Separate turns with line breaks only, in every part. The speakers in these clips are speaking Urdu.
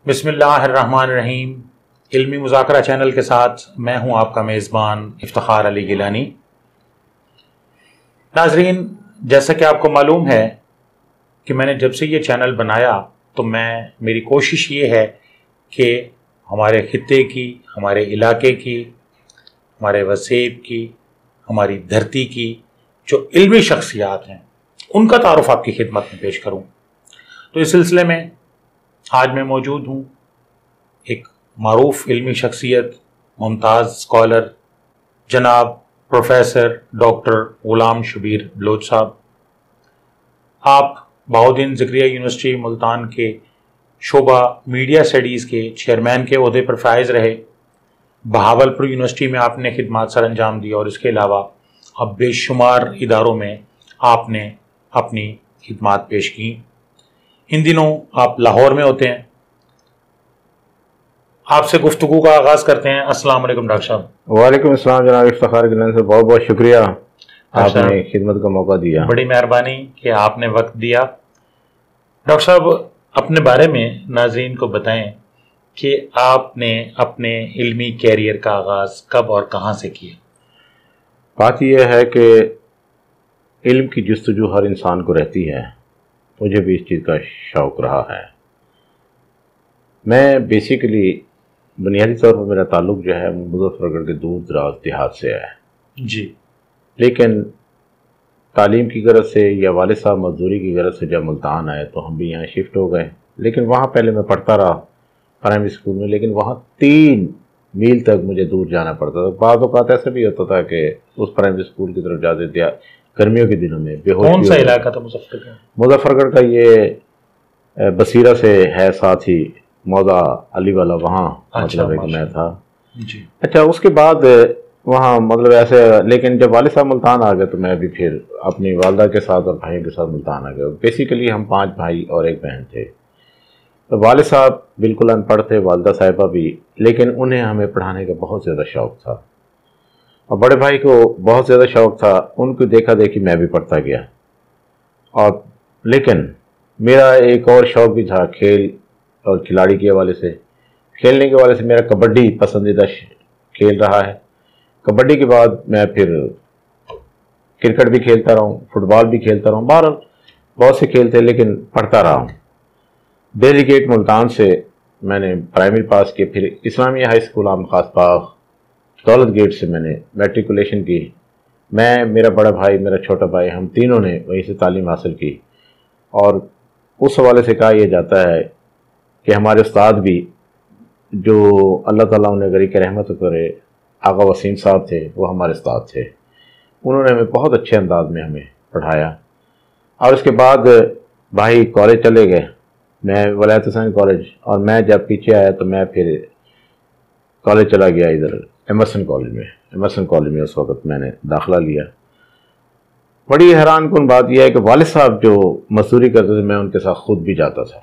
بسم اللہ الرحمن الرحیم۔ علمی مذاکرہ چینل کے ساتھ میں ہوں آپ کا میزبان افتخار علی گیلانی۔ ناظرین، جیسا کہ آپ کو معلوم ہے کہ میں نے جب سے یہ چینل بنایا تو میری کوشش یہ ہے کہ ہمارے خطے کی، ہمارے علاقے کی، ہمارے وسیب کی، ہماری دھرتی کی جو علمی شخصیات ہیں ان کا تعارف آپ کی خدمت میں پیش کروں۔ تو اس سلسلے میں آج میں موجود ہوں ایک معروف علمی شخصیت، ممتاز اسکالر جناب پروفیسر ڈاکٹر غلام شبیر بلوچ صاحب۔ آپ بہاؤالدین زکریا یونیورسٹی ملتان کے شعبہ میڈیا اسٹڈیز کے چیئرمین کے عہدے پر فائز رہے۔ بہاولپور یونیورسٹی میں آپ نے خدمات سر انجام دی اور اس کے علاوہ اب بے شمار اداروں میں آپ نے اپنی خدمات پیش کی۔ ان دنوں آپ لاہور میں ہوتے ہیں۔ آپ سے گفتگو کا آغاز کرتے ہیں۔ السلام علیکم ڈاکٹر صاحب۔
وعلیکم السلام جناب افتخار گیلانی سے بہت بہت شکریہ، آپ نے خدمت کا موقع دیا۔
بڑی مہربانی کہ آپ نے وقت دیا۔ ڈاکٹر صاحب، اپنے بارے میں ناظرین کو بتائیں کہ آپ نے اپنے علمی کیریئر کا آغاز کب اور کہاں سے کیا؟
بات یہ ہے کہ علم کی جستجو ہر انسان کو رہتی ہے، مجھے بھی اس چیز کا شوق رہا ہے۔ میں بیسیکلی بنیادی طور پر میرا تعلق جو ہے مظفر گڑھ کے دور دراز دیہات سے ہے
جی،
لیکن تعلیم کی غرض سے یا والد صاحب مزدوری کی غرض سے جب ملتان آئے تو ہم بھی یہاں شفٹ ہو گئے۔ لیکن وہاں پہلے میں پڑھتا رہا پرائمری اسکول میں، لیکن وہاں 3 میل تک مجھے دور جانا پڑتا تھا۔ بعض اوقات ایسا بھی ہوتا تھا کہ اس پرائمری اسکول کی طرف جاتے تھے گرمیوں کے دنوں میں بے ہوشی۔
کون سا علاقہ تھا مظفر گڑھ؟
مظفر گڑھ کا یہ بصیرہ سے ہے، ساتھ ہی موضع علی والا، وہاں مطلب ہے کہ میں تھا۔
جی،
اچھا، اس کے بعد وہاں مطلب ایسے، لیکن جب والد صاحب ملتان آ گئے تو میں بھی پھر اپنی والدہ کے ساتھ اور بھائیوں کے ساتھ ملتان آ گئے۔ بیسیکلی ہم 5 بھائی اور 1 بہن تھے۔ تو والد صاحب بالکل ان پڑھ تھے، والدہ صاحبہ بھی، لیکن انہیں ہمیں پڑھانے کا بہت زیادہ شوق تھا اور بڑے بھائی کو بہت زیادہ شوق تھا۔ ان کو دیکھا دیکھی میں بھی پڑھتا گیا، اور لیکن میرا ایک اور شوق بھی تھا کھیل اور کھلاڑی کے حوالے سے۔ کھیلنے کے حوالے سے میرا کبڈی پسندیدہ کھیل رہا ہے۔ کبڈی کے بعد میں پھر کرکٹ بھی کھیلتا رہا ہوں، فٹ بال بھی کھیلتا رہا ہوں، بہرحال بہت سے کھیل تھے، لیکن پڑھتا رہا ہوں۔ دہلی گیٹ ملتان سے میں نے پرائمری پاس کی، پھر اسلامیہ ہائی اسکول عام خاص باغ دولت گیٹ سے میں نے میٹریکولیشن کی۔ میں، میرا بڑا بھائی، میرا چھوٹا بھائی، ہم تینوں نے وہیں سے تعلیم حاصل کی۔ اور اس حوالے سے کہا یہ جاتا ہے کہ ہمارے استاد بھی، جو اللہ تعالیٰ انہیں غریق رحمت کرے، آغا وسیم صاحب تھے، وہ ہمارے استاد تھے۔ انہوں نے ہمیں بہت اچھے انداز میں ہمیں پڑھایا۔ اور اس کے بعد بھائی کالج چلے گئے، میں ولایت حسین کالج، اور میں جب پیچھے آیا تو میں پھر کالج چلا گیا ادھر ایمرسن کالج میں اس وقت میں نے داخلہ لیا۔ بڑی حیران کن بات یہ ہے کہ والد صاحب جو مزدوری کرتے تھے، میں ان کے ساتھ خود بھی جاتا تھا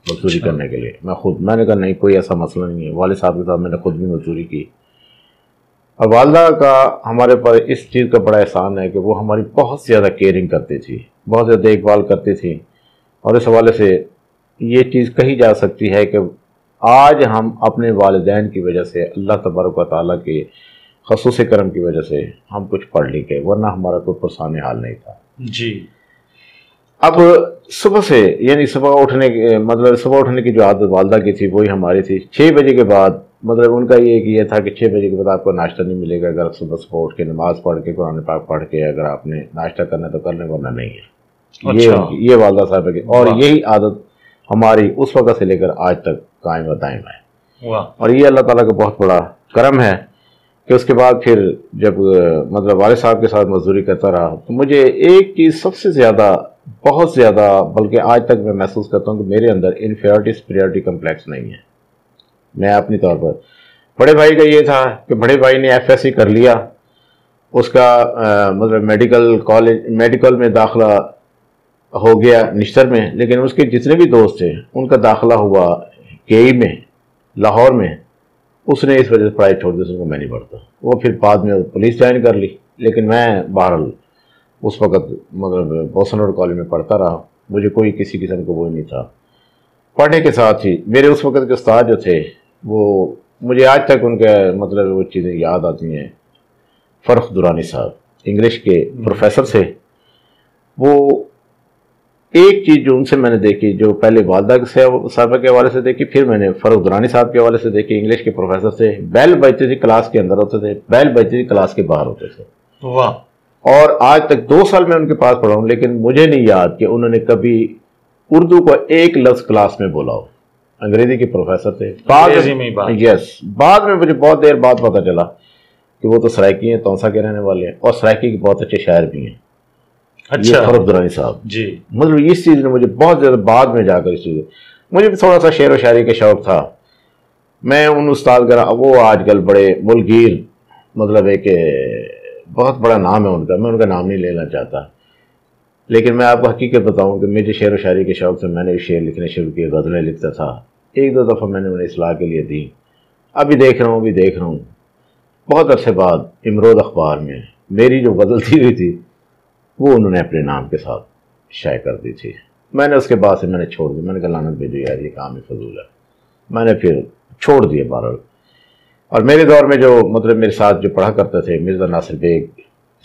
مزدوری کرنے کے لیے۔ میں نے کہا نہیں، کوئی ایسا مسئلہ نہیں ہے، والد صاحب کے ساتھ میں نے خود بھی مزدوری کی۔ اور والدہ کا ہمارے پر اس چیز کا بڑا احسان ہے کہ وہ ہماری بہت زیادہ کیئرنگ کرتی تھی، بہت زیادہ دیکھ بھال کرتی تھی، اور اس حوالے سے یہ چیز کہی جا سکتی ہے کہ آج ہم اپنے والدین کی وجہ سے، اللہ تبارک و تعالیٰ کے خصوصی کرم کی وجہ سے ہم کچھ پڑھ لکھ گئے، ورنہ ہمارا کوئی پرسان حال نہیں تھا۔
جی،
اب صبح سے، یعنی صبح اٹھنے کی جو عادت والدہ کی تھی وہی ہماری تھی۔ 6 بجے کے بعد، مطلب ان کا یہ تھا کہ 6 بجے کے بعد آپ کو ناشتہ نہیں ملے گا، اگر صبح اٹھ کے نماز پڑھ کے قرآن پاک پڑھ کے اگر آپ نے ناشتہ کرنا تو کر لیں، ورنہ نہیں ہے۔ یہ والدہ صاحب کی، اور یہی عادت ہماری اس وقت سے لے کر آج تک قائم و دائم ہے۔ اور یہ اللہ تعالیٰ کا بہت بڑا کرم ہے کہ اس کے بعد پھر جب مطلب والد صاحب کے ساتھ مزدوری کرتا رہا تو مجھے ایک چیز سب سے زیادہ، بہت زیادہ، بلکہ آج تک میں محسوس کرتا ہوں کہ میرے اندر انفیریٹی سپیریورٹی کمپلیکس نہیں ہے۔ میں اپنی طور پر، بڑے بھائی کا یہ تھا کہ بڑے بھائی نے FSC کر لیا، اس کا مطلب میڈیکل میں داخلہ ہو گیا نشتر میں، لیکن اس کے جتنے بھی دوست تھے ان کا داخلہ ہوا KE میں لاہور میں۔ اس نے اس وجہ سے پڑھائی چھوڑ دی، اس کو میں نہیں پڑھتا۔ وہ پھر بعد میں پولیس جوائن کر لی، لیکن میں بہرحال اس وقت مطلب بوسن روڈ کالج میں پڑھتا رہا، مجھے کوئی کسی قسم کا وہ نہیں تھا۔ پڑھنے کے ساتھ ہی میرے اس وقت کے استاد جو تھے وہ مجھے آج تک ان کا مطلب وہ چیزیں یاد آتی ہیں. فرخ درانی صاحب انگلش کے پروفیسر تھے. وہ ایک چیز جو ان سے میں نے دیکھی، جو پہلے والدہ صاحبہ کے حوالے سے دیکھی، پھر میں نے فرخ درانی صاحب کے حوالے سے دیکھی. انگلش کے پروفیسر تھے. بیل بجتی تھی کلاس کے اندر ہوتے تھے، بیل بجتی تھی کلاس کے باہر ہوتے تھے.
واہ.
اور آج تک 2 سال میں ان کے پاس پڑھا ہوں، لیکن مجھے نہیں یاد کہ انہوں نے کبھی اردو کو ایک لفظ کلاس میں بولا ہو. انگریزی کے پروفیسر تھے. بعد میں مجھے بہت دیر بعد پتہ چلا کہ وہ تو سرائکی ہیں، تونسا کے رہنے والے ہیں، اور سرائکی کے بہت اچھے شاعر بھی ہیں.
اچھا.
فرخ درانی صاحب
جی.
مطلب اس چیز نے مجھے بہت زیادہ بعد میں جا کر اس چیز، مجھے بھی تھوڑا سا شعر و شاعری کا شوق تھا. میں ان استاد کا وہ آج کل بڑے ملگیر، مطلب ہے کہ بہت بڑا نام ہے ان کا، میں ان کا نام نہیں لینا چاہتا، لیکن میں آپ کو حقیقت بتاؤں کہ مجھے شعر و شاعری کے شوق سے میں نے شعر لکھنے شروع کیے، غزلیں لکھتا تھا. 1-2 دفعہ میں نے انہیں اصلاح کے لیے دی. ابھی دیکھ رہا ہوں بہت عرصے بعد امروز اخبار میں میری جو غزل دی ہوئی تھی وہ انہوں نے اپنے نام کے ساتھ شائع کر دی تھی. میں نے اس کے بعد سے میں نے چھوڑ دی. میں نے کہا لعنت بھیجو یار، یہ کام ہی فضول ہے. میں نے پھر چھوڑ دیے بہرحال. اور میرے دور میں جو مطلب میرے ساتھ جو پڑھا کرتے تھے، مرزا ناصر بیگ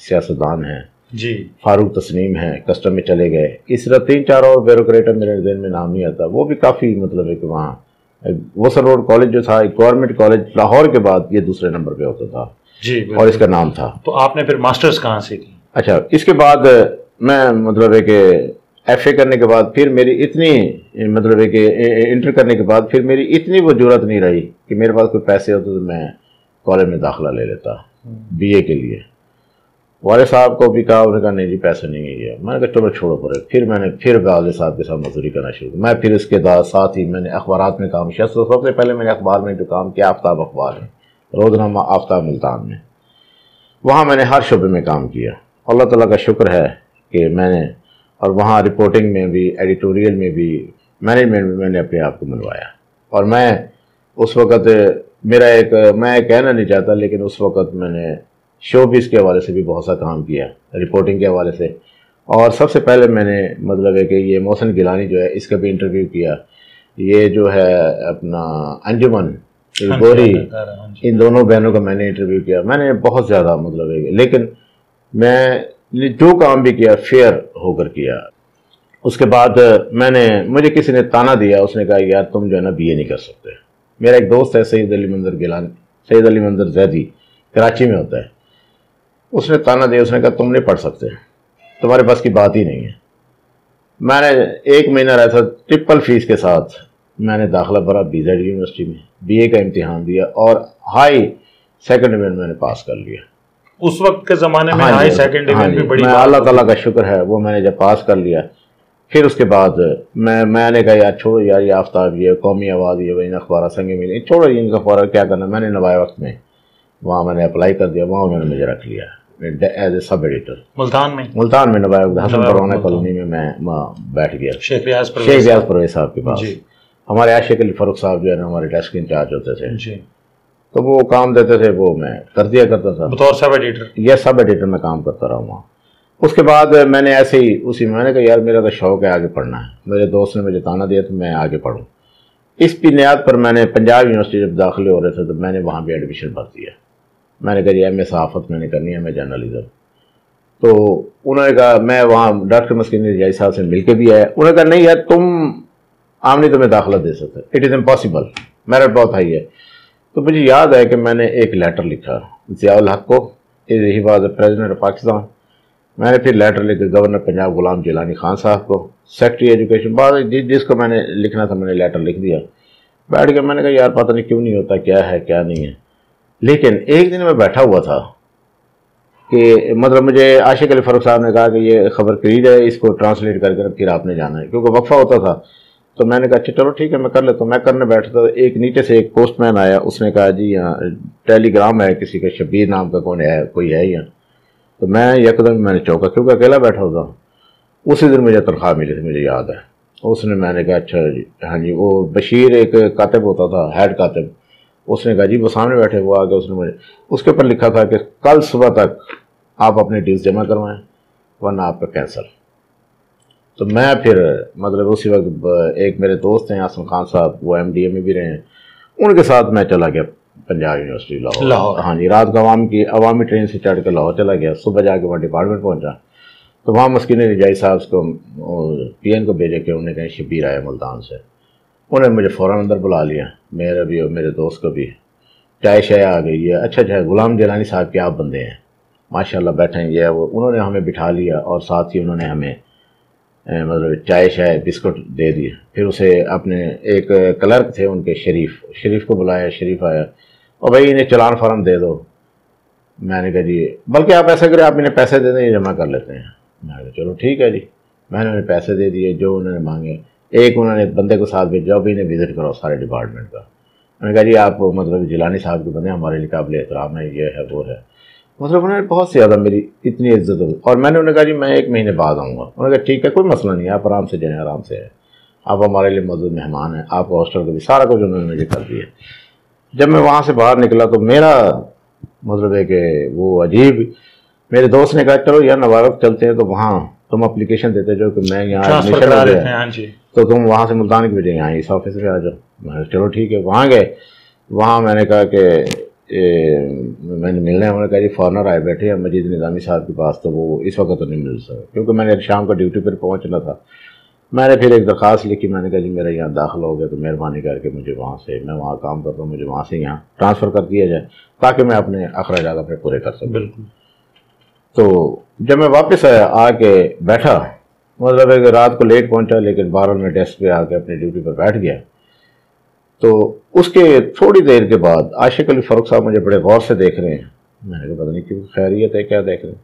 سیاستدان ہیں
جی،
فاروق تسنیم ہیں، کسٹم میں چلے گئے. اس طرح 3-4 اور بیوروکریٹر میرے ذہن میں نام نہیں آتا. وہ بھی کافی مطلب ہے کہ وہاں وسر روڈ کالج جو تھا، ایک گورنمنٹ کالج لاہور کے بعد یہ دوسرے نمبر پہ ہوتا تھا
جی،
اور اس کا نام تھا.
تو آپ نے پھر ماسٹرز کہاں سے کی؟
اچھا، اس کے بعد میں مطلب ہے کہ ایف اے کرنے کے بعد پھر میری اتنی مطلب ہے کہ انٹر کرنے کے بعد پھر میری اتنی وہ جرات نہیں رہی کہ میرے پاس کوئی پیسے ہوتے تو میں کالج میں داخلہ لے لیتا بی اے کے لیے. والد صاحب کو بھی کہا، انہوں نے کہا نہیں جی پیسے نہیں ہے. میں نے کہا چلو چھوڑو پڑے. پھر میں نے پھر والد صاحب کے ساتھ مزدوری کرنا شروع کی. میں پھر اس کے ساتھ ہی میں نے اخبارات میں کام کیا. سب سے پہلے میں نے اخبار میں جو کام کیا، آفتاب اخبار ہے، روزنامہ آفتاب ملتان میں. وہاں میں نے ہر شعبے میں کام کیا. اللہ تعالیٰ کا شکر ہے کہ میں نے، اور وہاں رپورٹنگ میں بھی، ایڈیٹوریل میں بھی، مینجمنٹ میں میں نے اپنے آپ کو منوایا. اور میں اس وقت میرا میں کہنا نہیں چاہتا، لیکن اس وقت میں نے شوبز کے حوالے سے بھی بہت سا کام کیا، رپورٹنگ کے حوالے سے. اور سب سے پہلے میں نے مطلب ہے کہ یہ محسن گیلانی جو ہے اس کا بھی انٹرویو کیا. یہ جو ہے اپنا انجمن گوری، ان دونوں بہنوں کا میں نے انٹرویو کیا. میں نے بہت زیادہ مطلب ہے، لیکن میں جو کام بھی کیا فیئر ہو کر کیا. اس کے بعد مجھے کسی نے تانا دیا، اس نے کہا یار تم جو ہے نا بی اے نہیں کر سکتے. میرا ایک دوست ہے سید علی منظر گیلانی، سید علی منظر زیدی، کراچی میں ہوتا ہے. اس نے تانا دیا، اس نے کہا تم نہیں پڑھ سکتے، تمہارے پاس کی بات ہی نہیں ہے. میں نے 1 مہینہ رہا تھا ٹرپل فیس کے ساتھ. میں نے داخلہ بھرا BZ یونیورسٹی میں، بی اے کا امتحان دیا اور ہائی سیکنڈ ڈویژن میں نے پاس کر لیا.
اس وقت کے زمانے میں ہائی سیکنڈ ڈویژن بھی بڑی بات.
اللہ تعالیٰ کا شکر ہے وہ میں نے جب پاس کر لیا، پھر اس کے بعد میں نے کہا یار چھوڑو یار، یہ آفتاب، یہ قومی آواز، یہ ان اخبارات سنگ ملی، چھوڑو ان اخبارات کیا کرنا. میں نے نوائے وقت میں وہاں میں نے اپلائی کر دیا. وہاں انہوں نے مجھے رکھ لیا as a sub editor. Multan میں نوائے وقت حسن پروانہ کالونی میں بیٹھ گیا، شیخ ریاض پرویز صاحب کے پاس. ہمارے عاشق علی فاروق صاحب جو ہے نا ہمارے ڈیسک انچارج ہوتے تھے، تو وہ کام دیتے تھے، وہ میں کر دیا کرتا تھا
بطور سب ایڈیٹر.
یہ سب ایڈیٹر میں کام کرتا رہا وہاں. اس کے بعد میں نے ایسے ہی میں نے کہا یار میرا تو شوق ہے آگے پڑھنا ہے. میرے دوست نے مجھے تانا دیا تو میں آگے پڑھوں. اس بنیاد پر میں نے پنجاب یونیورسٹی جب داخلے ہو رہے تھے تو میں نے وہاں بھی ایڈمیشن بھر دیا. میں نے کہا جی ایم اے صحافت میں نے کرنی ہے، میں جرنلزم. تو انہوں نے کہا، میں وہاں ڈاکٹر مسکین رجائی صاحب سے مل کے بھی آیا. انہوں نے کہا نہیں یار تم آمنی تمہیں داخلہ دے سکتے، اٹ از امپاسبل، میرٹ بہت ہائی ہے. تو مجھے یاد ہے کہ میں نے ایک لیٹر لکھا ضیاء الحق کو، he was a president of Pakistan. میں نے پھر لیٹر لکھا گورنر پنجاب غلام جیلانی خان صاحب کو، سیکرٹری ایجوکیشن، بعد جس کو میں نے لکھنا تھا میں نے لیٹر لکھ دیا. بیٹھ کے میں نے کہا یار پتہ نہیں کیوں نہیں ہوتا، کیا ہے کیا نہیں ہے. لیکن ایک دن میں بیٹھا ہوا تھا کہ مطلب مجھے عاشق علی فاروق صاحب نے کہا کہ یہ خبر قریب ہے، اس کو ٹرانسلیٹ کر کے پھر آپ نے جانا ہے، کیونکہ وقفہ ہوتا تھا. تو میں نے کہا اچھا چلو ٹھیک ہے میں کر لیتا ہوں. میں کرنے بیٹھا تھا، ایک نیچے سے ایک پوسٹ مین آیا، اس نے کہا جی یہاں ٹیلی گرام ہے کسی کا، شبیر نام کا کوئی ہے یہاں. تو میں یکدم میں نے چوکا، کیونکہ اکیلا بیٹھا ہوتا. اسی دن مجھے تنخواہ ملی تھی، مجھے یاد ہے. اس نے، میں نے کہا اچھا جی ہاں جی. وہ بشیر ایک کاتب ہوتا تھا، ہیڈ کاتب، اس نے کہا جی وہ سامنے بیٹھے، وہ آگے اس نے مجھے اس کے اوپر لکھا تھا کہ کل صبح تک آپ اپنے ڈیوز جمع کروائیں ورنہ آپ کا کینسل. تو میں پھر مطلب اسی وقت ایک میرے دوست ہیں آسم خان صاحب، وہ MDA میں بھی رہے ہیں، ان کے ساتھ میں چلا گیا پنجاب یونیورسٹی لاہور۔ ہاں جی، رات کو عوامی ٹرین سے چڑھ کے لاہور چلا گیا، صبح جا کے وہاں ڈپارٹمنٹ پہنچا تو وہاں مسکین رجائی صاحب کو PN کو بھیجے کہ انہوں نے کہیں شبیر آیا ملتان سے، انہوں نے مجھے فوراً اندر بلا لیا، میرا بھی اور میرے دوست کو بھی، چائے شائے آ گئی ہے، اچھا غلام جیلانی صاحب کیا بندے ہیں ماشاءاللہ، بیٹھے ہیں یہ وہ، انہوں نے ہمیں بٹھا لیا اور ساتھ ہی انہوں نے ہمیں مطلب چائے شائے بسکٹ دے دیے۔ پھر اسے اپنے ایک کلرک تھے ان کے شریف کو بلایا، شریف آیا اور بھائی انہیں چلان فارم دے دو۔ میں نے کہا جی بلکہ آپ ایسا کریں، آپ انہیں پیسے دے دیں، یہ جمع کر لیتے ہیں۔ میں نے کہا چلو ٹھیک ہے جی، میں نے انہیں پیسے دے دیے جو انہوں نے مانگے۔ ایک انہوں نے بندے کو ساتھ بھیجا بھی انہیں وزٹ کرو سارے ڈپارٹمنٹ کا۔ میں نے کہا جی آپ مطلب جیلانی صاحب کے بندے ہمارے لیے قابل احترام ہے، یہ ہے وہ ہے، مطلب انہوں نے بہت زیادہ میری اتنی عزت ہوئی۔ اور میں نے انہیں کہا جی میں 1 مہینے بعد آؤں گا۔ انہوں نے کہا ٹھیک ہے کوئی مسئلہ نہیں ہے، آپ آرام سے جائیں، آرام سے ہے، آپ ہمارے لیے موجود مہمان ہیں، آپ کو ہاسٹل کا بھی سارا کچھ انہوں نے مجھے کر دیا۔ جب میں وہاں سے باہر نکلا تو میرا مطلب ہے کہ وہ عجیب، میرے دوست نے کہا چلو یار نوابق چلتے ہیں، تو وہاں تم اپلیکیشن دیتے جو کہ میں یہاں ایڈمیشن ہو گیا تو تم وہاں سے ملتان کی بجائے یہاں اس آفس پہ آ جاؤ۔ میں نے چلو ٹھیک ہے، وہاں گئے، وہاں میں نے کہا کہ میں نے ملنا ہے، انہوں نے کہا جی فارنر آئے بیٹھے ہیں مجید نظامی صاحب کے پاس، تو وہ اس وقت تو نہیں مل سکا کیونکہ میں نے شام کو ڈیوٹی پر پہنچنا تھا۔ میں نے پھر ایک درخواست لکھی، میں نے کہا جی میرا یہاں داخل ہو گیا تو مہربانی کر کے مجھے وہاں سے، میں وہاں کام کرتا ہوں، مجھے وہاں سے یہاں ٹرانسفر کر دیا جائے تاکہ میں اپنے اخراجات اپنے پورے کر سکوں۔
بالکل۔
تو جب میں واپس آیا، آ کے بیٹھا، مطلب ہے کہ رات کو لیٹ پہنچا لیکن 12 میں ڈیسک پہ آ کے اپنی ڈیوٹی پر بیٹھ گیا۔ تو اس کے تھوڑی دیر کے بعد عاشق علی فاروق صاحب مجھے بڑے غور سے دیکھ رہے ہیں۔ میں نے کہا پتہ نہیں کیوں خیریت ہے، کیا دیکھ رہے ہیں؟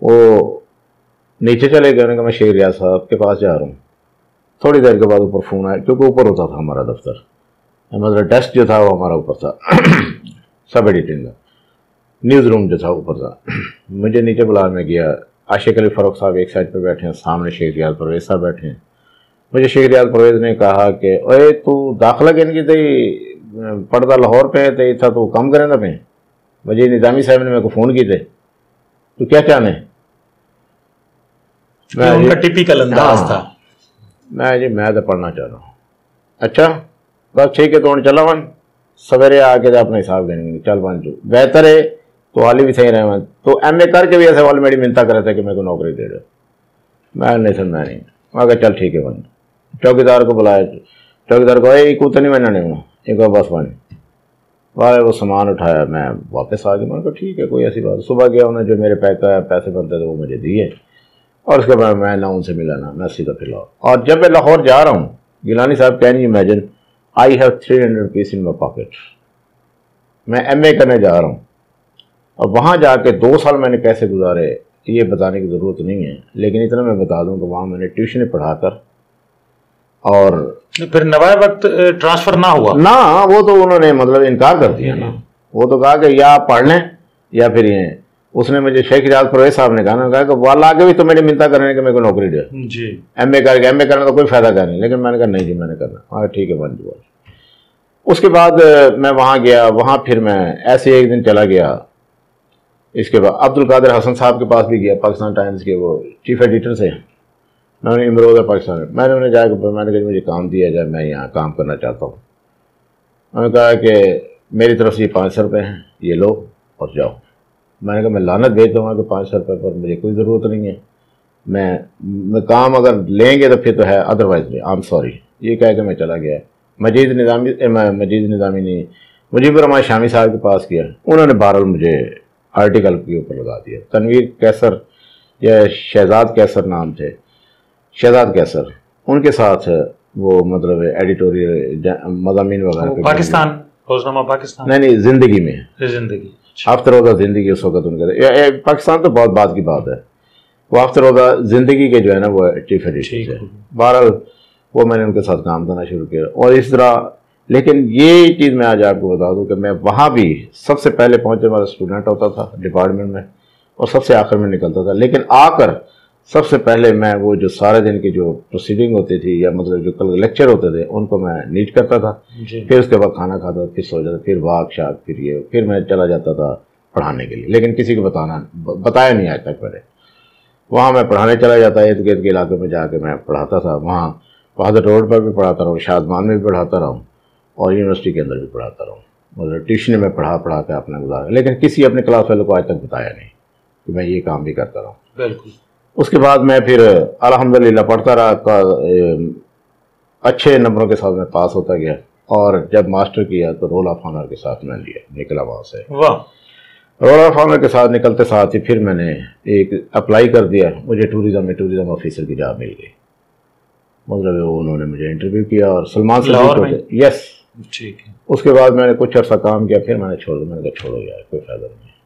وہ نیچے چلے گئے، کہ میں شیخ ریاض صاحب کے پاس جا رہا ہوں۔ تھوڑی دیر کے بعد اوپر فون آیا، کیونکہ اوپر ہوتا تھا ہمارا دفتر، مطلب ڈیسک جو تھا وہ ہمارا اوپر تھا، سب ایڈیٹنگ کا نیوز روم جو تھا اوپر تھا۔ مجھے نیچے بلا میں گیا، عاشق علی فاروق صاحب ایک سائڈ پہ بیٹھے ہیں، سامنے شیخ ریاض پرویز صاحب بیٹھے ہیں۔ مجھے شیخ ریاض پرویز نے کہا کہ اوے تو داخلہ کن کی تھی پڑھتا لاہور پہ تے تھا تو کم کریں تھا پہ مجھے نظامی صاحب نے میرے کو فون کی تھے، تو کیا چاہنے؟
ان کا ٹپیکل انداز تھا۔
میں تو پڑھنا چاہ رہا ہوں۔ اچھا بس ٹھیک ہے، تو چلا ون سویرے آ کے اپنا حساب دیں گے، چل بن جو بہتر ہے تو والی بھی صحیح رہے، تو ایم اے کر کے بھی ایسے والے میری منتا کرے تھے کہ میرے کو نوکری دے دو۔ میں نہیں سننا نہیں، میں کہا چل ٹھیک ہے بن۔ چوکیدار کو بلایا، چوکیدار کو کو تو نہیں بننا نہیں ہونا، ایک اور بس بن والے وہ سامان اٹھایا، میں واپس آ گیا۔ میں نے کہا ٹھیک ہے کوئی ایسی بات۔ صبح گیا، انہوں نے جو میرے پیسے بنتے تھے وہ مجھے دیے، اور اس کے بعد میں نہ ان سے ملا نہ میں سیدھا پھر لاہور۔ اور جب میں لاہور جا رہا ہوں، گیلانی صاحب can you imagine I have 300 rupees in my pocket, میں ایم اے کرنے جا رہا ہوں، اور وہاں جا کے 2 سال میں نے کیسے گزارے یہ بتانے کی ضرورت نہیں ہے، لیکن اتنا میں بتا دوں کہ وہاں میں نے ٹیوشنیں پڑھا کر، اور
پھر نوائے وقت ٹرانسفر نہ ہوا
نہ، وہ تو انہوں نے مطلب انکار کر دیا نا، وہ تو کہا کہ یا آپ پڑھ لیں یا پھر یہ۔ اس نے مجھے شیخ ریاض پرویز صاحب نے کہا کہ وہ آگے بھی تو میری منتا کرنے کہ میرے کو نوکری دے
جی،
ایم اے کر کے، ایم اے کرنے کا کوئی فائدہ کر نہیں، لیکن میں نے کہا نہیں جی میں نے کرنا۔ ہاں ٹھیک ہے بن جو۔ اس کے بعد میں وہاں گیا، وہاں پھر میں ایسے ایک دن چلا گیا۔ اس کے بعد عبد القادر حسن صاحب کے پاس بھی گیا، پاکستان ٹائمز کے وہ چیف ایڈیٹر سے، میں نے امروز پاکستان، میں نے انہیں جا کے میں نے کہا مجھے کام دیا جائے، میں یہاں کام کرنا چاہتا ہوں۔ میں نے کہا کہ میری طرف سے 500 روپے ہیں، یہ لو اور جاؤ۔ میں نے کہا میں لعنت بھیج دوں گا کہ 500 روپے پر مجھے کوئی ضرورت نہیں ہے، میں کام اگر لیں گے تو پھر تو ہے، ادروائز آئی ایم سوری۔ یہ کہہ کے میں چلا گیا۔ مجید نظامی نہیں، مجیب الرحمان شامی صاحب کے پاس کیا، انہوں نے بہرحال مجھے آرٹیکل کے اوپر لگا دیا۔ تنویر کیسر یا شہزاد کیسر نام تھے، شہزاد کیسر، ان کے ساتھ وہ مطلب ایڈیٹوریل مضامین وغیرہ
پاکستان، روزنامہ پاکستان،
نہیں زندگی میں،
زندگی
ہفتہ روزہ زندگی اس وقت ان کا، پاکستان تو بہت بعد کی بات ہے، وہ ہفتہ روزہ زندگی کے جو ہے نا وہ چیف ایڈیٹر تھے۔ بہرحال وہ میں نے ان کے ساتھ کام کرنا شروع کیا، اور اس طرح۔ لیکن یہ چیز میں آج آپ کو بتا دوں کہ میں وہاں بھی سب سے پہلے پہنچنے والا اسٹوڈنٹ ہوتا تھا ڈپارٹمنٹ میں، اور سب سے آخر میں نکلتا تھا، لیکن آ کر سب سے پہلے میں وہ جو سارے دن کی جو پروسیڈنگ ہوتی تھی یا مطلب جو کل لیکچر ہوتے تھے ان کو میں نیٹ کرتا تھا، پھر اس کے بعد کھانا کھاتا تھا، پھر سو جاتا، پھر واک شاک، پھر یہ، پھر میں چلا جاتا تھا پڑھانے کے لیے، لیکن کسی کو بتایا نہیں آج تک پہلے۔ وہاں میں پڑھانے چلا جاتا، ارد گرد کے علاقے میں جا کے میں پڑھاتا تھا، وہاں بہادر روڈ پر بھی پڑھاتا رہا ہوں، شادمان میں بھی پڑھاتا رہا ہوں، اور یونیورسٹی کے اندر بھی پڑھاتا رہا ہوں، مطلب ٹیوشن میں پڑھا کے اپنا گزارا، لیکن کسی اپنے کلاس والے کو آج تک بتایا نہیں کہ میں یہ کام بھی کرتا رہا ہوں۔
بالکل۔
اس کے بعد میں پھر الحمدللہ پڑھتا رہا، اچھے نمبروں کے ساتھ میں پاس ہوتا گیا، اور جب ماسٹر کیا تو رول آف آنر کے ساتھ میں نکلا وہاں سے۔
واہ۔
رول آف آنر کے ساتھ نکلتے ساتھ ہی پھر میں نے ایک اپلائی کر دیا، مجھے ٹوریزم آفیسر کی جاب مل گئی، مطلب انہوں نے مجھے انٹرویو کیا، اور سلمان صدیق، یس
ٹھیک ہے۔
اس کے بعد میں نے کچھ عرصہ کام کیا، پھر میں نے چھوڑ دیا، میں نے کہا چھوڑو یار کوئی فائدہ نہیں ہے۔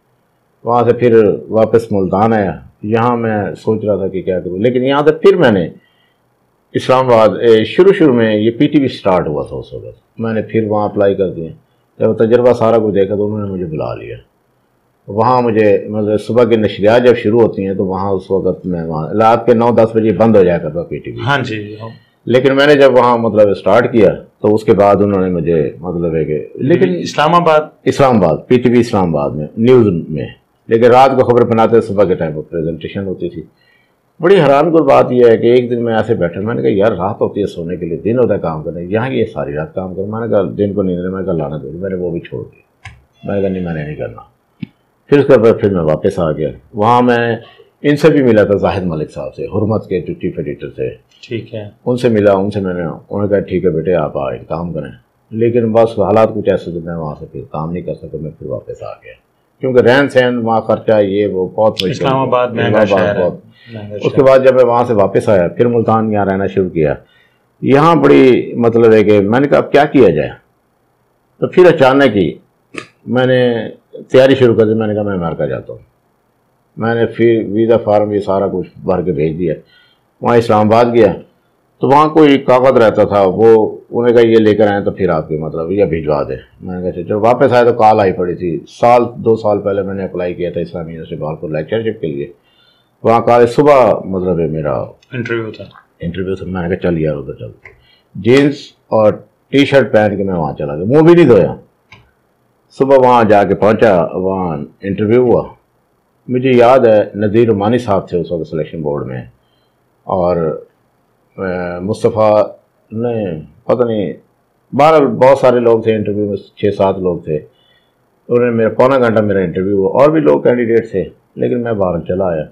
وہاں سے پھر واپس ملتان آیا، یہاں میں سوچ رہا تھا کہ کیا کروں، لیکن یہاں سے پھر میں نے اسلام آباد شروع میں یہ پی ٹی وی سٹارٹ ہوا تھا اس وقت، میں نے پھر وہاں اپلائی کر دیا، جب تجربہ سارا کچھ دیکھا تو انہوں نے مجھے بلا لیا۔ وہاں مجھے مطلب صبح کی نشریات جب شروع ہوتی ہیں تو وہاں اس وقت میں وہاں رات کے 9-10 بجے بند ہو جایا کرتا پی ٹی وی۔
ہاں جی۔
لیکن میں نے جب وہاں مطلب اسٹارٹ کیا تو اس کے بعد انہوں نے مجھے مطلب ہے کہ لیکن
اسلام آباد
پی ٹی وی اسلام آباد میں نیوز میں، لیکن رات کو خبر بناتے صبح کے ٹائم پر پریزنٹیشن ہوتی تھی۔ بڑی حیران کن بات یہ ہے کہ ایک دن میں ایسے بیٹھا، میں نے کہا یار رات ہوتی ہے سونے کے لیے، دن ہوتا ہے کام کرنے، یہاں یہ ساری رات کام کر، میں نے کہا دن کو نیند، میں نے کہا لانا دو، میں نے وہ بھی چھوڑ دیا، میں نے کہا نہیں میں نے نہیں کرنا۔ پھر اس کے بعد پھر میں واپس آ گیا، وہاں میں ان سے بھی ملا تھا، زاہد ملک صاحب سے، حرمت کے جو چیف ایڈیٹر تھے،
ٹھیک ہے،
ان سے ملا، ان سے میں نے انہوں نے کہا ٹھیک ہے بیٹے آپ آئے کام کریں، لیکن بس حالات کچھ ایسے میں وہاں سے پھر کام نہیں کر سکتا، میں پھر واپس آ گیا، کیونکہ رہن سہن وہاں خرچہ یہ وہ بہت
اسلام آباد مہنگا شہر ہے۔
اس کے بعد جب میں وہاں سے واپس آیا پھر ملتان یہاں رہنا شروع کیا، یہاں بڑی مطلب ہے کہ میں نے کہا اب کیا کیا جائے، تو پھر اچانک ہی میں نے تیاری شروع کر دی، میں نے کہا میں امریکہ جاتا ہوں، میں نے پھر ویزا فارم یہ سارا کچھ بھر کے بھیج دیا، وہاں اسلام آباد گیا تو وہاں کوئی کاغذ رہتا تھا، وہ انہوں نے کہا یہ لے کر آئیں تو پھر آپ کے مطلب یہ بھجوا دیں، میں نے کہا جب واپس آئے تو کال آئی پڑی تھی، 2 سال پہلے میں نے اپلائی کیا تھا اسلامی یونیورسٹی بہارپور لیکچرشپ کے لیے، وہاں کال صبح مطلب ہے میرا انٹرویو تھا، میں نے کہا چل یار ادھر چل، جینس اور ٹی شرٹ پہن کے میں وہاں چلا گیا، منہ بھی نہیں دھویا، صبح وہاں جا کے پہنچا، وہاں انٹرویو ہوا، مجھے یاد ہے نذیر عمانی صاحب تھے اس وقت سلیکشن بورڈ میں، اور مصطفیٰ نے پتہ نہیں بہرحال بہت سارے لوگ تھے انٹرویو میں، 6-7 لوگ تھے، انہوں نے میرا پونا گھنٹہ میرا انٹرویو ہوا، اور بھی لوگ کینڈیڈیٹ تھے، لیکن میں باہر چلا آیا،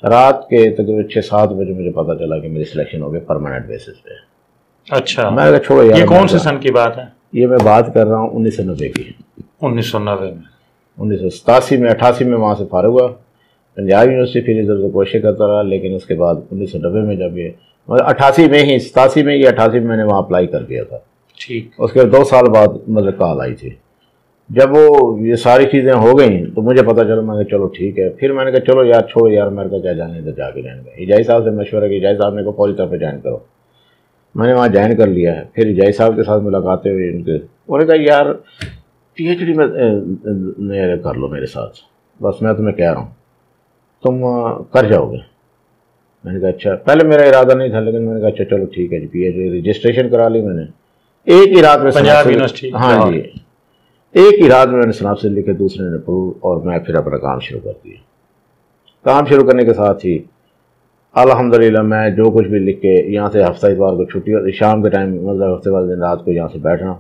رات کے تقریباً 6-7 بجے مجھے پتہ چلا کہ میری سلیکشن ہو گئی پرماننٹ بیسس پہ۔
اچھا،
میں کہا چھوڑو یار،
یہ کون سے سن کی بات ہے؟
یہ میں بات کر رہا ہوں 1990 کی،
1990 میں،
1987 میں 88 میں وہاں سے فارغ ہوا، پنجاب یونیورسٹی پھر ادھر ادھر کوشش کرتا رہا، لیکن اس کے بعد 1990 میں جب یہ 88 میں ہی 87 میں یا 88 میں نے وہاں اپلائی کر دیا تھا،
ٹھیک،
اس کے 2 سال بعد مطلب کال آئی تھی، جب وہ یہ ساری چیزیں ہو گئیں تو مجھے پتہ چلا، میں نے کہا چلو ٹھیک ہے، پھر میں نے کہا چلو یار چھوڑو یار امریکہ کیا جانے، ادھر جا کے جائن گا، اجائی صاحب سے مشورہ کیا، اجائی صاحب نے کہا فوری طور پہ جوائن کرو، میں نے وہاں جوائن کر لیا ہے، پھر اجائی صاحب کے ساتھ ملاقاتیں ہوئی، انہوں نے کہا یار پی ایچ ڈی میں کر لو میرے ساتھ، بس میں تمہیں کہہ رہا ہوں تم کر جاؤ گے، میں نے کہا اچھا، پہلے میرا ارادہ نہیں تھا، لیکن میں نے کہا اچھا چلو ٹھیک ہے جی، پی ایچ ڈی رجسٹریشن کرا لی میں نے، ایک ہی رات میں
پنجاب یونیورسٹی،
ہاں جی، ایک ہی رات میں نے سناپ سے لکھے، دوسرے نے اپروو، اور میں پھر اپنا کام شروع کر دیا، کام شروع کرنے کے ساتھ ہی الحمدللہ میں جو کچھ بھی لکھ کے یہاں سے ہفتہ اتوار کو چھٹی، شام کے ٹائم مطلب ہفتے والے دن رات کو یہاں سے بیٹھنا،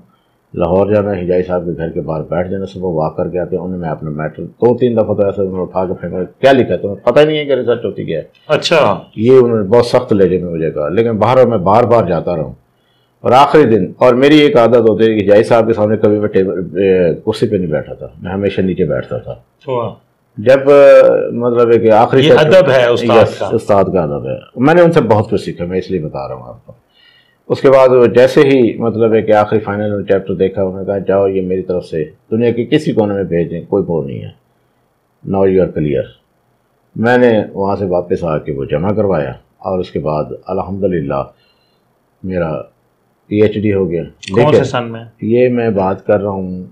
لاہور جانا، حجائی صاحب کے گھر کے باہر بیٹھ جانا، صبح واک کر کے آتے ہیں، انہیں میں اپنا میٹر 2-3 دفعہ تو ایسے انہوں نے اٹھا کے پھینکا، کیا لکھا ہے تمہیں پتہ ہی نہیں ہے کہ ریسرچ ہوتی کیا ہے،
اچھا، یہ
انہوں نے بہت سخت لہجے میں مجھے کہا، لیکن باہر میں بار بار جاتا رہا ہوں، اور آخری دن، اور میری ایک عادت ہوتی ہے کہ حجائی صاحب کے سامنے کبھی میں کرسی پہ نہیں بیٹھا تھا، میں ہمیشہ نیچے بیٹھتا تھا، جب مطلب ہے کہ آخری
ادب ہے
استاد کا ادب ہے، میں نے ان سے بہت کچھ سیکھا، میں اس لیے بتا رہا ہوں آپ کو۔ اس کے بعد جیسے ہی مطلب ہے کہ آخری فائنل چیپٹر دیکھا، انہوں نے کہا جاؤ یہ میری طرف سے دنیا کے کسی کونے میں بھیج دیں، کوئی بور نہیں ہے، ناؤ یو آر کلیئر۔ میں نے وہاں سے واپس آ کے وہ جمع کروایا، اور اس کے بعد الحمدللہ میرا پی ایچ ڈی ہو گیا۔
کون سے سن میں؟
یہ میں بات کر رہا ہوں،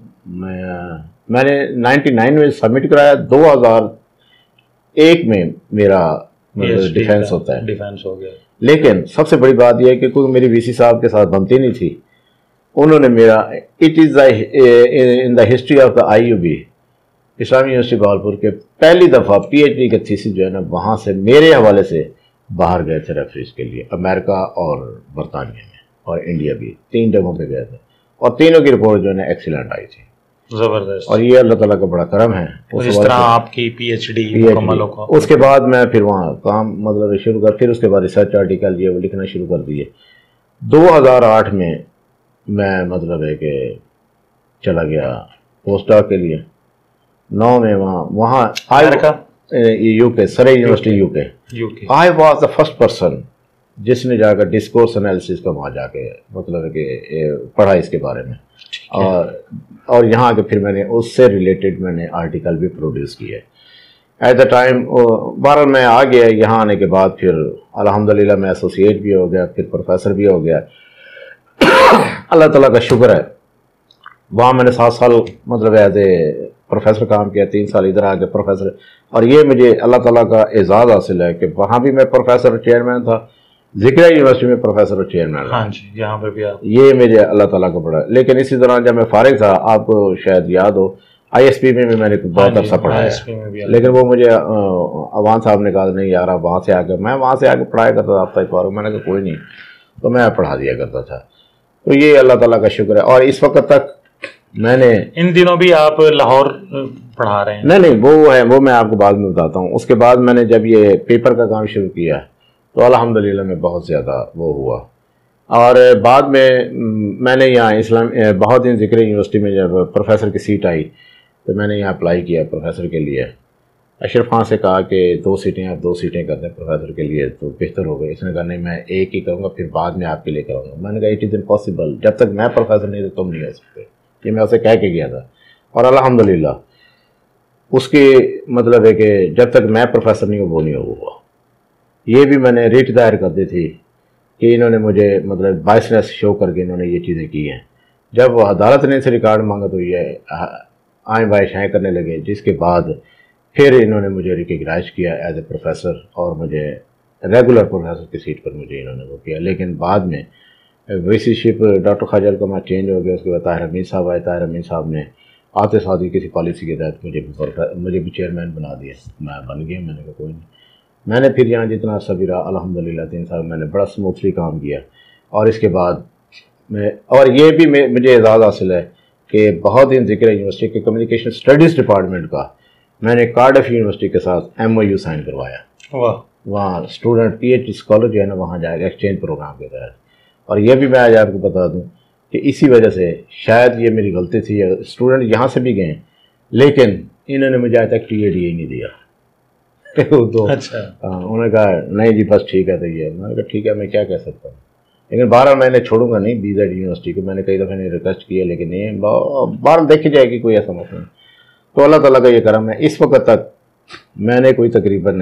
میں نے 99 میں سبمٹ کرایا، 2001 میں میرا ڈیفینس ہوتا ہے،
ڈیفینس ہو گیا،
لیکن سب سے بڑی بات یہ ہے کہ کوئی میری وی سی صاحب کے ساتھ بنتی نہیں تھی، انہوں نے میرا it is in the history of the I U B Islamia university Bahawalpur کے پہلی دفعہ PhD کا تھیسس جو ہے نا وہاں سے میرے حوالے سے باہر گئے تھے ریفریز کے لیے، امریکہ اور برطانیہ میں اور انڈیا بھی، 3 جگہوں پہ گئے تھے، اور تینوں کی رپورٹ جو ہے نا ایکسیلنٹ آئی تھی،
زبردست.
اور یہ اللہ تعالیٰ کا بڑا کرم ہے.
اس طرح آپ کی PhD مکمل ہو.
اس کے بعد میں پھر وہاں کام مطلب شروع کر، پھر اس کے بعد ریسرچ آرٹیکل یہ وہ لکھنا شروع کر دیے. 2008 میں میں مطلب ہے کہ چلا گیا پوسٹ ڈاک کے لیے 9 میں وہاں UK سرے university UK. I was the first person جس نے جا کر ڈسکورس انالیسس کا وہاں جا کے مطلب ہے کہ پڑھا اس کے بارے میں، اور یہاں کے پھر میں نے اس سے ریلیٹڈ میں نے آرٹیکل بھی پروڈیوس کیے. ایٹ دا ٹائم بہرحال میں آ گیا. یہاں آنے کے بعد پھر الحمدللہ میں ایسوسیٹ بھی ہو گیا، پھر پروفیسر بھی ہو گیا. اللہ تعالیٰ کا شکر ہے. وہاں میں نے 7 سال مطلب ایز اے پروفیسر کام کیا، 3 سال ادھر آ کے پروفیسر. اور یہ مجھے اللہ تعالیٰ کا اعزاز حاصل ہے کہ وہاں بھی میں پروفیسر اور چیئرمین تھا، ذکریہ یونیورسٹی میں پروفیسر اور چیئرمین.
ہاں جی، یہاں پہ بھی آپ. یہ
مجھے اللہ تعالیٰ کا بڑا. لیکن اسی دوران جب میں فارغ تھا، آپ کو شاید یاد ہو ISP میں بھی میں نے بہت عرصہ پڑھایا، لیکن وہ مجھے عوان صاحب نے کہا نہیں یار آپ وہاں سے آ کے، میں وہاں سے آ کے پڑھایا کرتا تھا ہفتہ اتوار. میں نے کہا کوئی نہیں، تو میں پڑھا دیا کرتا تھا. تو یہ اللہ تعالیٰ کا شکر ہے. اور اس وقت تک میں نے
ان دنوں بھی آپ لاہور پڑھا رہے ہیں؟
نہیں وہ ہے، وہ میں آپ کو بعد میں بتاتا ہوں. اس کے بعد میں نے جب یہ پیپر کا کام شروع کیا تو الحمدللہ میں بہت زیادہ وہ ہوا. اور بعد میں نے یہاں بہاؤالدین ذکریہ یونیورسٹی میں جب پروفیسر کی سیٹ آئی تو میں نے یہاں اپلائی کیا پروفیسر کے لیے. اشرف خان سے کہا کہ 2 سیٹیں آپ 2 سیٹیں کر دیں پروفیسر کے لیے تو بہتر ہوگا. اس نے کہا نہیں میں ایک ہی کروں گا، پھر بعد میں آپ کے لیے کروں گا. میں نے کہا اٹ از امپاسبل، جب تک میں پروفیسر نہیں تو تم نہیں ہو سکتے. یہ میں اسے کہہ کے گیا تھا. اور الحمدللہ اس کی مطلب ہے کہ جب تک میں پروفیسر نہیں ہوں وہ نہیں ہوا. یہ بھی میں نے ریٹ دائر کر دی تھی کہ انہوں نے مجھے مطلب بائسنس شو کر کے انہوں نے یہ چیزیں کی ہیں. جب وہ عدالت نے اسے ریکارڈ مانگا تو یہ آئیں بائیں شائیں کرنے لگے، جس کے بعد پھر انہوں نے مجھے ریکگنائز کیا ایز اے پروفیسر اور مجھے ریگولر پروفیسر کی سیٹ پر مجھے انہوں نے وہ کیا. لیکن بعد میں وی شپ ڈاکٹر خواجہ القمہ چینج ہو گیا. اس کے بعد طاہر امین صاحب آئے. طاہر امین صاحب نے آتے ساتھ ہی کسی پالیسی کے تحت مجھے بھی چیئرمین بنا دیا. میں بن گیا. میں نے کہا کوئی نہیں. میں نے پھر یہاں جتنا عرصہ بھی رہا الحمدللہ 3 سال میں نے بڑا اسموتھلی کام کیا. اور اس کے بعد اور یہ بھی مجھے اعزاز حاصل ہے کہ بہاؤالدین ذکریہ یونیورسٹی کے کمیونیکیشن اسٹڈیز ڈپارٹمنٹ کا میں نے کارڈف یونیورسٹی کے ساتھ MOU سائن کروایا. وہاں اسٹوڈنٹ PhD اسکالر جو ہے نا وہاں جائے گا ایکسچینج پروگرام کے تحت. اور یہ بھی میں آج آپ کو بتا دوں کہ اسی وجہ سے شاید یہ میری غلطی تھی. اسٹوڈنٹ یہاں سے بھی گئے لیکن انہوں نے مجھے آج تک TAD ہی نہیں دیا. تو انہوں نے کہا نہیں جی بس ٹھیک ہے. تو یہ میں نے کہا ٹھیک ہے میں کیا کہہ سکتا ہوں. لیکن 12 میں نے چھوڑوں گا نہیں BZ یونیورسٹی کو. میں نے کئی دفعہ ریکویسٹ کیا لیکن نہیں. 12 دیکھی جائے گی کوئی ایسا مسئلہ نہیں. تو اللہ تعالیٰ کا یہ کرم ہے. اس وقت تک میں نے کوئی تقریباً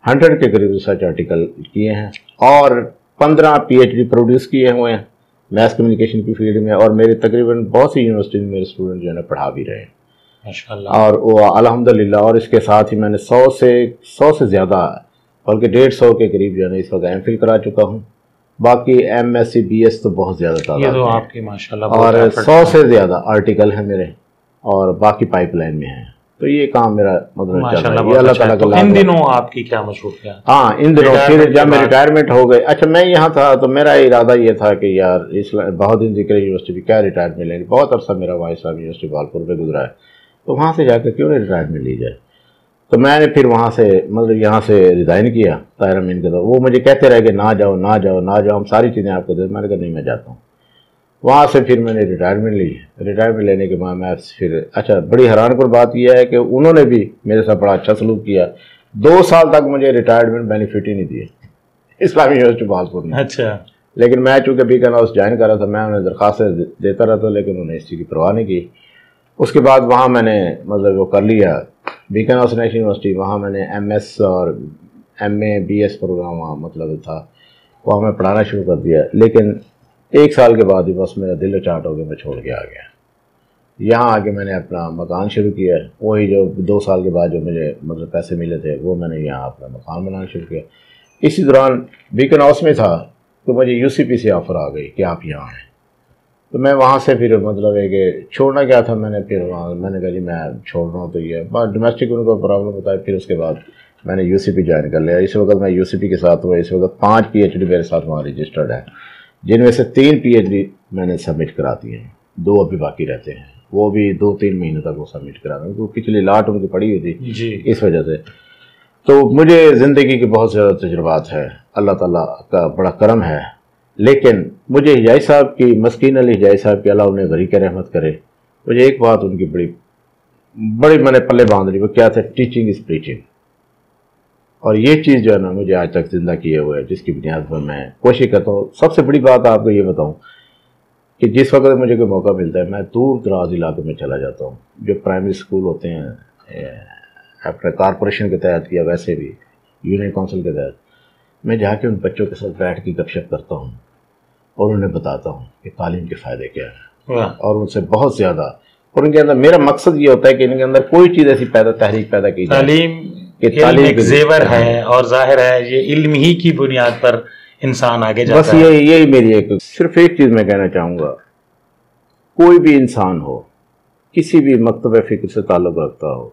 100 کے قریب ریسرچ آرٹیکل کیے ہیں اور 15 PhD پروڈیوس کیے ہوئے ہیں میس کمیونیکیشن کی فیلڈ میں. اور میرے تقریباً بہت سی یونیورسٹی میں میرے اسٹوڈنٹ جو ہے نا پڑھا بھی رہے ہیں
ماشاءاللہ. اور
وہ الحمدللہ. اور اس کے ساتھ ہی میں نے 100 سے زیادہ بلکہ 150 کے قریب جو ہے نا اس وقت MPhil کرا چکا ہوں. باقی MSc BS تو بہت زیادہ تعداد
ہے آپ کی ماشاءاللہ.
اور 100 سے زیادہ آرٹیکل ہیں میرے اور باقی پائپ لائن میں ہیں. تو یہ کام میرا مطلب چل رہا ہے. اللہ تعالیٰ کا.
ان دنوں آپ کی کیا مصروفیات؟
ہاں ان دنوں پھر جب میں ریٹائرمنٹ ہو گئی. اچھا میں یہاں تھا تو میرا ارادہ یہ تھا کہ یار بہاؤالدین ذکریہ یونیورسٹی بھی کیا ریٹائرمنٹ لیں گے. بہت عرصہ میرا وہاں اسلامی یونیورسٹی بہاولپور پہ گزرا ہے تو وہاں سے جا کر کیوں نہیں ریٹائرمنٹ لی جائے. تو میں نے پھر وہاں سے مطلب یہاں سے ریزائن کیا طاہر امین کے. تو وہ مجھے کہتے رہے کہ نہ جاؤ نہ جاؤ نہ جاؤ، ہم ساری چیزیں آپ کو دیں. میں نے کہا نہیں میں جاتا ہوں. وہاں سے پھر میں نے ریٹائرمنٹ لی. ریٹائرمنٹ لینے کے بعد میں پھر اچھا بڑی حیران کن بات یہ ہے کہ انہوں نے بھی میرے ساتھ بڑا اچھا سلوک کیا. 2 سال تک مجھے ریٹائرمنٹ بینیفٹ ہی نہیں دیے اسلامی یونیورسٹی بہاولپور میں.
اچھا. لیکن
میں چونکہ بیکن ہاؤس جوائن کر رہا تھا میں انہیں درخواستیں دیتا رہا تھا لیکن انہوں نے اس چیز کی پرواہ نہیں کی. اس کے بعد وہاں میں نے مطلب وہ کر لیا بیکن ہاؤس نیشنل یونیورسٹی. وہاں میں نے MS اور MA BS پروگرام وہاں مطلب تھا وہاں میں پڑھانا شروع کر دیا. لیکن 1 سال کے بعد ہی بس میرا دل چاٹ ہو گیا، میں چھوڑ کے آ گیا. یہاں آ کے میں نے اپنا مکان شروع کیا. وہی جو 2 سال کے بعد جو مجھے مطلب پیسے ملے تھے وہ میں نے یہاں اپنا مکان بنانا شروع کیا. اسی دوران بیکن ہاؤس میں تھا تو مجھے UCP سے آفر آ گئی کہ آپ یہاں آئیں. تو میں وہاں سے پھر مطلب ہے کہ چھوڑنا کیا تھا میں نے، پھر وہاں میں نے کہا جی میں چھوڑ رہا ہوں، تو یہ بس ڈومیسٹک ان کو پرابلم ہوتا ہے۔ پھر اس کے بعد میں نے UCP جوائن کر لیا۔ اس وقت میں UCP کے ساتھ ہوا، اس وقت 5 PhD میرے ساتھ وہاں رجسٹرڈ ہے، جن میں سے 3 PhD میں نے سبمٹ کرا دیے ہیں، 2 ابھی باقی رہتے ہیں، وہ بھی 2-3 مہینوں تک وہ سبمٹ کرا دیں، کیونکہ پچھلی لاٹ ان کی پڑی ہوئی تھی
جی
اس وجہ سے۔ تو مجھے زندگی کے بہت زیادہ تجربات ہے، اللہ تعالیٰ کا بڑا کرم ہے، لیکن مجھے حجاز صاحب کی، مسکین علی حجاز صاحب کی، اللہ انہیں غریق رحمت کرے، مجھے ایک بات ان کی بڑی میں نے پلے باندھ لی، وہ کیا تھا؟ Teaching is preaching. اور یہ چیز جو ہے نا مجھے آج تک زندہ کیے ہوئے ہے، جس کی بنیاد پر میں کوشش کرتا ہوں۔ سب سے بڑی بات آپ کو یہ بتاؤں کہ جس وقت مجھے کوئی موقع ملتا ہے میں دور دراز علاقوں میں چلا جاتا ہوں، جو پرائمری اسکول ہوتے ہیں اپنے کارپوریشن کے تحت یا ویسے بھی یونین کونسل کے تحت، میں جا کے ان بچوں کے ساتھ بیٹھ کے گپ شپ کرتا ہوں اور انہیں بتاتا ہوں کہ تعلیم کے فائدے کیا ہیں، اور ان سے بہت زیادہ، اور ان کے اندر میرا مقصد یہ ہوتا ہے کہ ان کے اندر کوئی چیز ایسی تحریک پیدا کی جائے۔
تعلیم ایک زیور ہے، اور ظاہر ہے یہ علم ہی کی بنیاد پر انسان آگے جاتا
بس
ہے۔
یہی میری صرف ایک چیز میں کہنا چاہوں گا، کوئی بھی انسان ہو، کسی بھی مکتب فکر سے تعلق رکھتا ہو،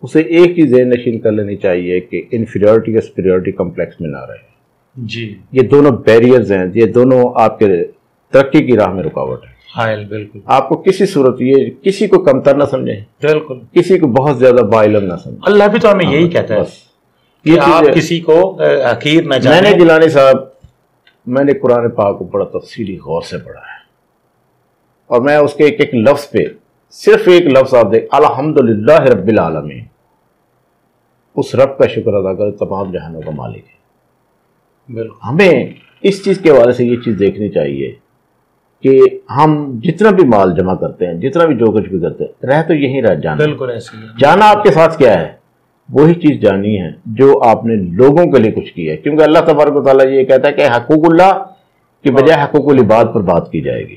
اسے ایک چیز ذہن نشین کر لینی چاہیے کہ انفیریورٹی یا سپیریورٹی کمپلیکس میں نہ رہے۔
جی،
یہ دونوں بیریئرز ہیں، یہ دونوں آپ کے ترقی کی راہ میں رکاوٹ ہے۔
حائل، بالکل۔
آپ کو کسی صورت یہ کسی کو کمتر نہ سمجھیں،
بالکل،
کسی کو بہت زیادہ باعلم نہ سمجھیں۔
اللہ بھی تو ہمیں یہی کہتا ہے کہ آپ کسی کو حقیر نہ جانیں۔
میں نے جیلانی صاحب، میں نے قرآن پاک کو بڑا تفصیلی غور سے پڑھا ہے، اور میں اس کے ایک ایک لفظ پہ صرف ایک لفظ آپ دیکھ، الحمدللہ رب العالمین، اس رب کا شکر ادا کر تمام جہانوں کا مالک ہے۔
بالکل،
ہمیں اس چیز کے حوالے سے یہ چیز دیکھنی چاہیے کہ ہم جتنا بھی مال جمع کرتے ہیں، جتنا بھی جو کچھ بھی کرتے ہیں، رہ تو یہیں رہ جانا۔
بالکل ایسے ہی
جانا آپ کے ساتھ کیا ہے؟ وہی چیز جانی ہے جو آپ نے لوگوں کے لیے کچھ کیا ہے، کیونکہ اللہ تبارک و تعالیٰ یہ کہتا ہے کہ حقوق اللہ کی بجائے حقوق العباد پر بات کی جائے گی۔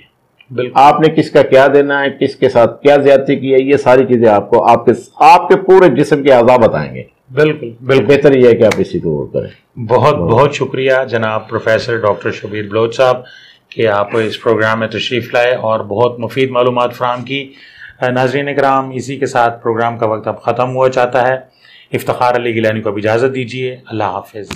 بالکل،
آپ نے کس کا کیا دینا ہے، کس کے ساتھ کیا زیادتی کی ہے، یہ ساری چیزیں آپ کو آپ کے پورے جسم کے اعضاء بتائیں گے۔
بالکل، بالکل،
بہتر یہ ہے کہ آپ اسی کو کریں۔
بہت بہت شکریہ جناب پروفیسر ڈاکٹر شبیر بلوچ صاحب کہ آپ اس پروگرام میں تشریف لائے اور بہت مفید معلومات فراہم کی۔ ناظرین کرام، اسی کے ساتھ پروگرام کا وقت اب ختم ہوا چاہتا ہے۔ افتخار علی گیلانی کو اب اجازت دیجیے، اللہ حافظ۔